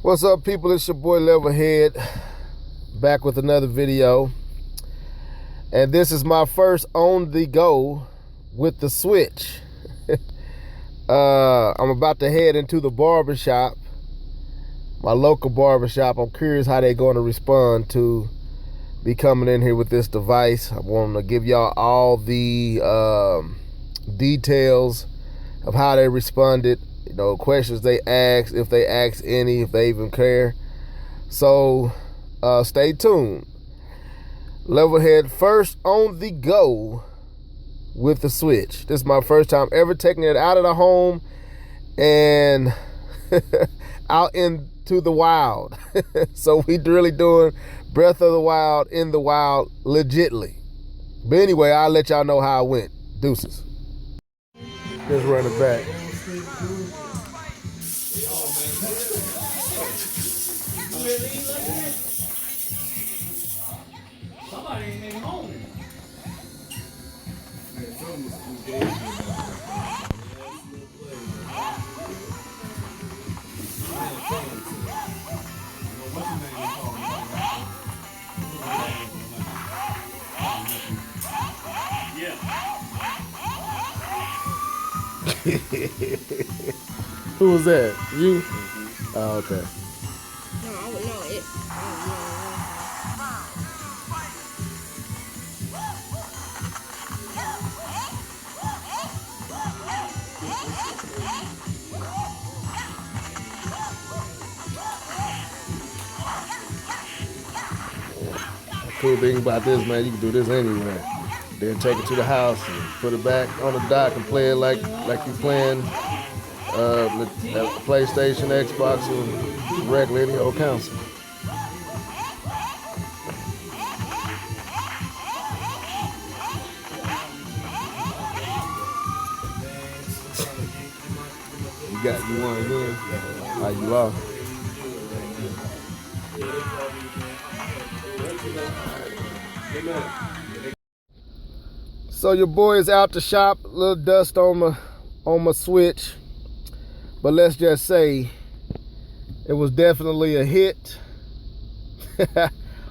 What's up, people? It's your boy Levelhead, back with another video. And this is my first on the go with the Switch. I'm about to head into the barbershop, my local barbershop. I'm curious how they're going to respond to be coming in here with this device. I want to give y'all all the details of how they responded, you know, questions they asked, if they asked any, if they even care. So stay tuned. Levelhead first on the go with the Switch. This is my first time ever taking it out of the home and out into the wild. So we really doing Breath of the Wild in the wild legitly. But anyway, I'll let y'all know how it went. Deuces. Just run it back. Somebody ain't even home. Who was that? You? Oh, okay. No, I would know it. Cool thing about this, man, you can do this anywhere. Then take it to the house and put it back on the dock and play it like you playing PlayStation, Xbox, or regular any old console. You want again? How you are? So your boy is out to shop. A little dust on my Switch, but let's just say it was definitely a hit.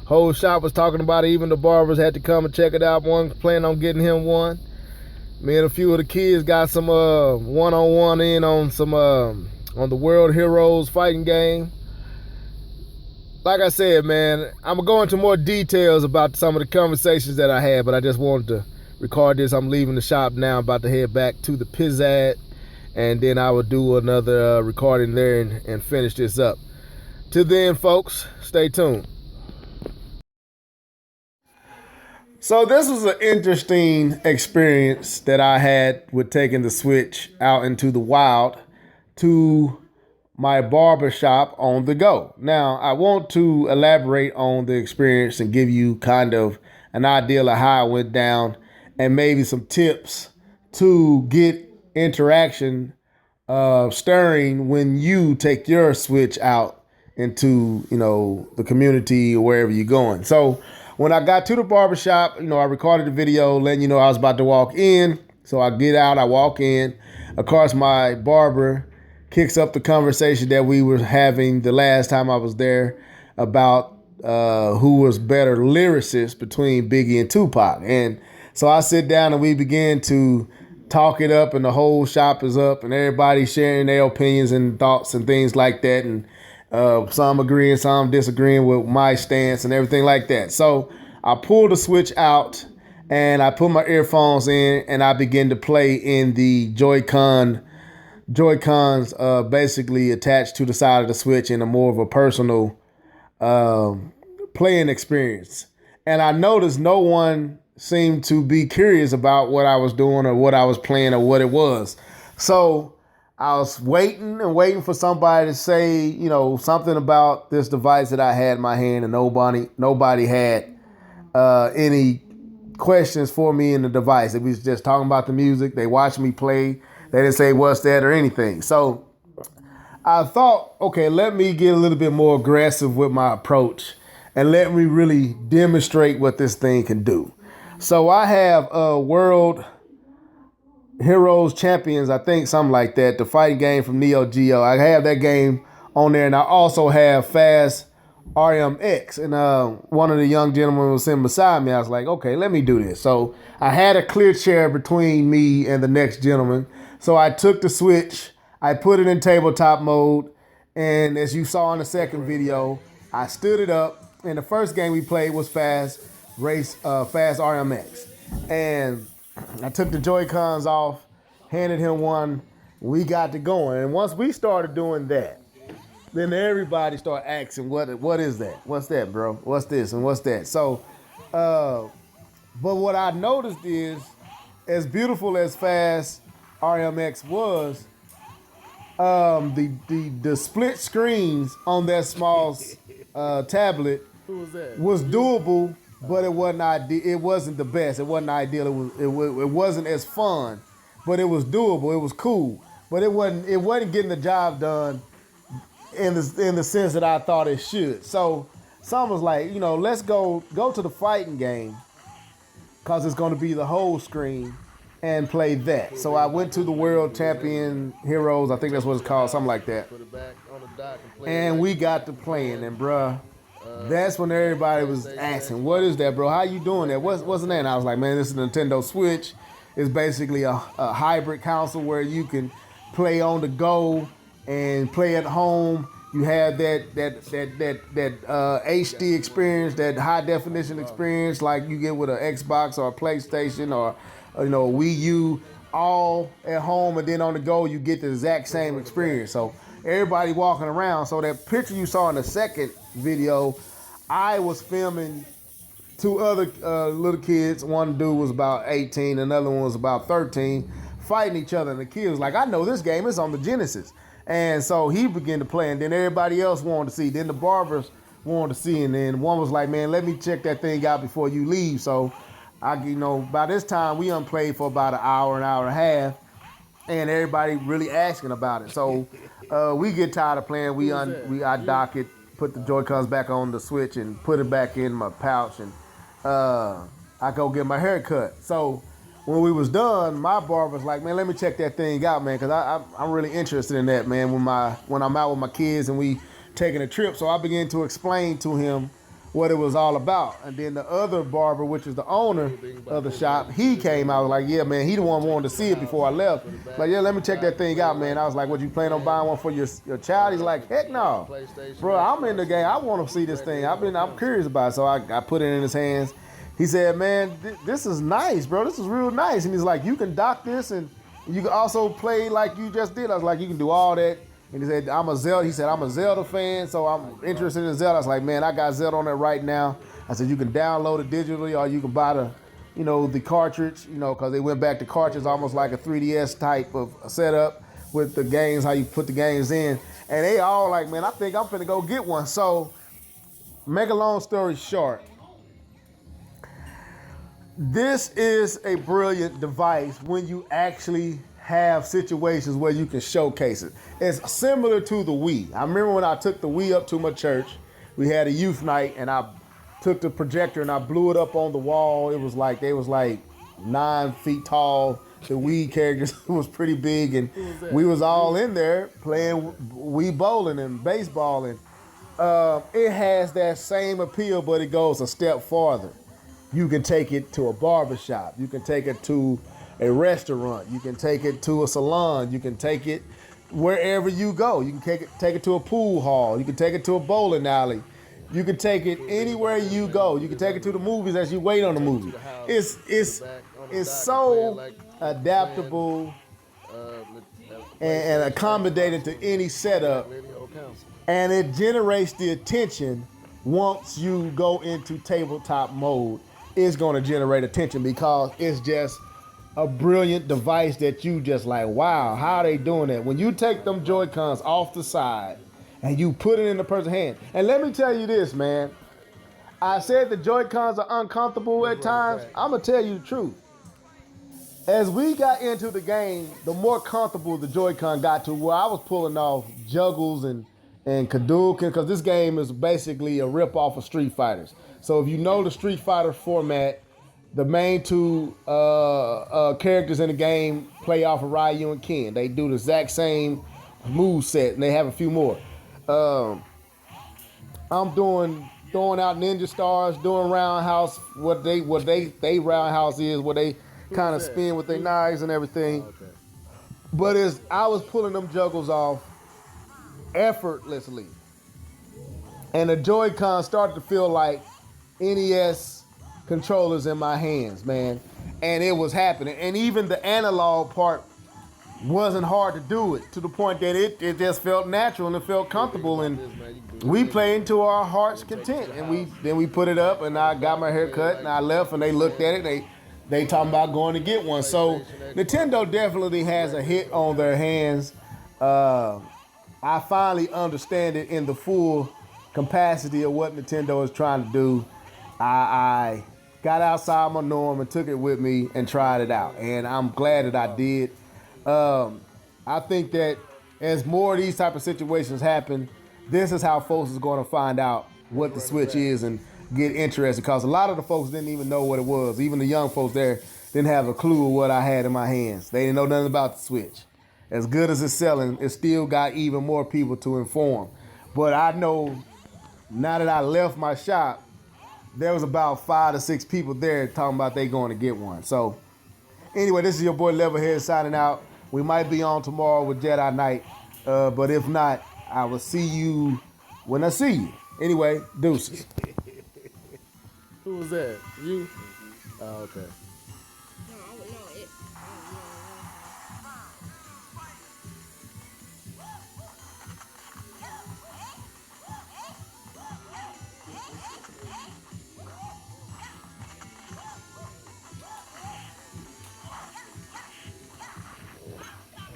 Whole shop was talking about it. Even the barbers had to come and check it out. One planning on getting him one. Me and a few of the kids got some one-on-one in on some on the World Heroes fighting game. Like I said, man, I'm gonna go into more details about some of the conversations that I had, but I just wanted to record this. I'm leaving the shop now. I'm about to head back to the Desided, and then I will do another recording there and finish this up. Till then, folks, stay tuned. So this was an interesting experience that I had with taking the Switch out into the wild to my barbershop on the go. Now, I want to elaborate on the experience and give you kind of an idea of how it went down and maybe some tips to get interaction stirring when you take your Switch out into, you know, the community or wherever you're going. So when I got to the barbershop, you know, I recorded the video letting you know I was about to walk in. So I get out, I walk in. Of course, my barber kicks up the conversation that we were having the last time I was there about who was better lyricists between Biggie and Tupac. And so I sit down and we begin to talk it up, and the whole shop is up and everybody's sharing their opinions and thoughts and things like that. And some agreeing, some disagreeing with my stance and everything like that. So I pulled the Switch out and I put my earphones in and I began to play in the Joy-Cons basically attached to the side of the Switch in a more of a personal playing experience. And I noticed no one seemed to be curious about what I was doing or what I was playing or what it was. So I was waiting and waiting for somebody to say, you know, something about this device that I had in my hand, and nobody had any questions for me in the device. It was just talking about the music. They watched me play. They didn't say what's that or anything. So I thought, okay, let me get a little bit more aggressive with my approach and let me really demonstrate what this thing can do. So I have a World Heroes Champions, I think something like that, the fighting game from Neo Geo. I have that game on there, and I also have Fast RMX. And one of the young gentlemen was sitting beside me. I was like, okay, let me do this. So I had a clear chair between me and the next gentleman. So I took the Switch, I put it in tabletop mode, and as you saw in the second video, I stood it up. And the first game we played was Fast RMX, and I took the Joy-Cons off, handed him one. We got to going, and once we started doing that, then everybody started asking, "What is that? What's that, bro? What's this and what's that?" So, but what I noticed is, as beautiful as Fast RMX was, the split screens on that small tablet was doable, but it wasn't it wasn't the best. It wasn't ideal. It wasn't as fun, but it was doable. It was cool, but it wasn't getting the job done in the sense that I thought it should. So someone was like, let's go to the fighting game, because it's going to be the whole screen, and play that. So I went to the World Champion Heroes, I think that's what it's called, something like that. And we got to playing, and bruh, that's when everybody was asking, "What is that, bro? How you doing that? What's the name?" And I was like, "Man, this is a Nintendo Switch. It's basically a hybrid console where you can play on the go and play at home. You have that HD experience, that high definition experience like you get with an Xbox or a PlayStation or a Wii U, all at home, and then on the go you get the exact same experience." So everybody walking around. So that picture you saw in the second video, I was filming two other little kids. One dude was about 18, another one was about 13, fighting each other. And the kid was like, "I know this game, it's on the Genesis." And so he began to play, and then everybody else wanted to see. Then the barbers wanted to see, and then one was like, "Man, let me check that thing out before you leave." So by this time we unplayed for about an hour and a half, and everybody really asking about it. So we get tired of playing. I dock it, put the Joy-Cons back on the Switch, and put it back in my pouch, and I go get my hair cut. So when we was done, my barber was like, "Man, let me check that thing out, man, because I'm really interested in that, man, when I'm out with my kids and we taking a trip." So I began to explain to him what it was all about. And then the other barber, which is the owner of the shop, he came out, like, "Yeah, man," he the one wanted to see it before I left. Like, "Yeah, let me check that thing out, man." I was like, "What, you plan on buying one for your child?" He's like, "Heck no, bro, I'm in the game. I want to see this thing. I'm curious about it." So I put it in his hands. He said, "Man, this is nice, bro. This is real nice." And he's like, "You can dock this, and you can also play like you just did." I was like, "You can do all that." And he said, "I'm a Zelda fan, so I'm interested in Zelda." I was like, "Man, I got Zelda on there right now." I said, "You can download it digitally, or you can buy the cartridge, because they went back to cartridge, almost like a 3DS type of setup with the games, how you put the games in." And they all like, "Man, I think I'm finna go get one." So, make a long story short, this is a brilliant device when you actually have situations where you can showcase it. It's similar to the Wii. I remember when I took the Wii up to my church, we had a youth night, and I took the projector and I blew it up on the wall. It was like, they was like 9 feet tall. The Wii characters was pretty big, and we was all in there playing Wii bowling and baseball, and it has that same appeal, but it goes a step farther. You can take it to a barbershop. You can take it to a restaurant. You can take it to a salon. You can take it wherever you go. You can take it to a pool hall. You can take it to a bowling alley. You can take it anywhere you go. You can take it to the movies as you wait on the movie. It's so adaptable and accommodating to any setup, and it generates the attention. Once you go into tabletop mode, it's going to generate attention because it's just a brilliant device that you just like, wow, how are they doing that? When you take them Joy-Cons off the side and you put it in the person's hand. And let me tell you this, man. I said the Joy-Cons are uncomfortable at times. I'm going to tell you the truth. As we got into the game, the more comfortable the Joy-Con got to, where I was pulling off juggles and Hadouken, because this game is basically a rip-off of Street Fighters. So if you know the Street Fighter format, the main two characters in the game play off of Ryu and Ken. They do the exact same move set, and they have a few more. I'm throwing out ninja stars, doing roundhouse. They roundhouse is where they kind of spin with their knives and everything. Okay. But as I was pulling them juggles off effortlessly, and the Joy-Con started to feel like NES controllers in my hands, man. And it was happening. And even the analog part wasn't hard to do it, to the point that it just felt natural and it felt comfortable. And we played to our heart's content. And we put it up, and I got my hair cut, and I left, and they looked at it. They talking about going to get one. So Nintendo definitely has a hit on their hands. I finally understand it in the full capacity of what Nintendo is trying to do. I got outside my norm and took it with me and tried it out, and I'm glad that I did. I think that as more of these type of situations happen, this is how folks is going to find out what the Switch is and get interested, because a lot of the folks didn't even know what it was. Even the young folks there didn't have a clue of what I had in my hands. They didn't know nothing about the Switch. As good as it's selling, it still got even more people to inform. But I know now that I left my shop, there was about 5 to 6 people there talking about they going to get one. So anyway, this is your boy Levelhead signing out. We might be on tomorrow with Jedi Knight, but if not, I will see you when I see you. Anyway, deuces. Who was that? You? Oh, okay. No, I would know it.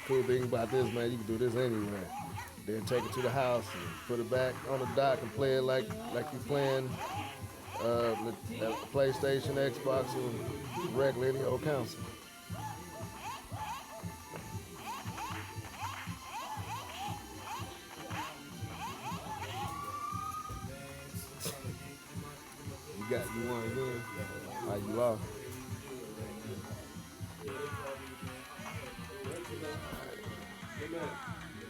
Cool thing about this, man, you can do this anywhere. Then take it to the house and put it back on the dock and play it like you playing PlayStation, Xbox, or regular any old console. You won again. You lost.